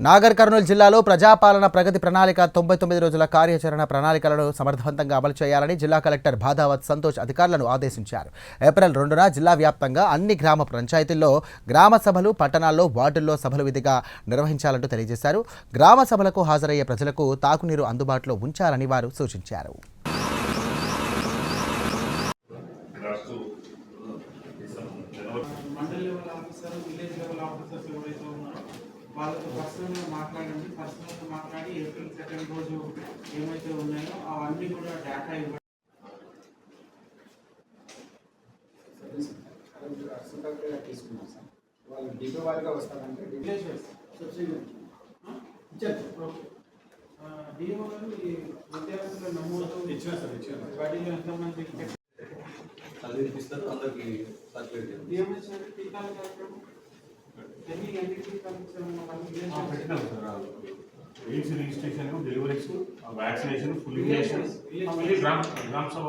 నాగర్ కర్నూలు జిల్లాలో ప్రజాపాలన ప్రగతి ప్రణాళిక 99 రోజుల కార్యాచరణ ప్రణాళికలను సమర్థవంతంగా అమలు చేయాలని జిల్లా కలెక్టర్ బాధావత్ సంతోష్ అధికారులను ఆదేశించారు. ఏప్రిల్ 2న జిల్లా వ్యాప్తంగా అన్ని గ్రామ పంచాయతీల్లో గ్రామ సభలు, పట్టణాల్లో వార్డుల్లో సభలు విధిగా నిర్వహించాలంటూ తెలియజేశారు. గ్రామ సభలకు హాజరయ్యే ప్రజలకు తాగునీరు అందుబాటులో ఉంచాలని వారు సూచించారు. వాళ్ళతో పర్సనల్గా మాట్లాడి ఏప్రిల్ 2nd రోజు ఏమైతే ఉన్నాయో అవన్నీ కూడా డేటా ఇవ్వండి. తీసుకున్నాం సార్. వాళ్ళు డిపో వాళ్ళగా వస్తారంటే డిఓ గారు ఈ విద్యార్థుల నమోదు ఇచ్చారు. వాటిలో ఎంతమంది చదివిపిస్తారు, అందరికి ఏమైనా టీకాల కార్యక్రమం AIDS registration, deliveries, vaccination, full injection, గ్రామ సభ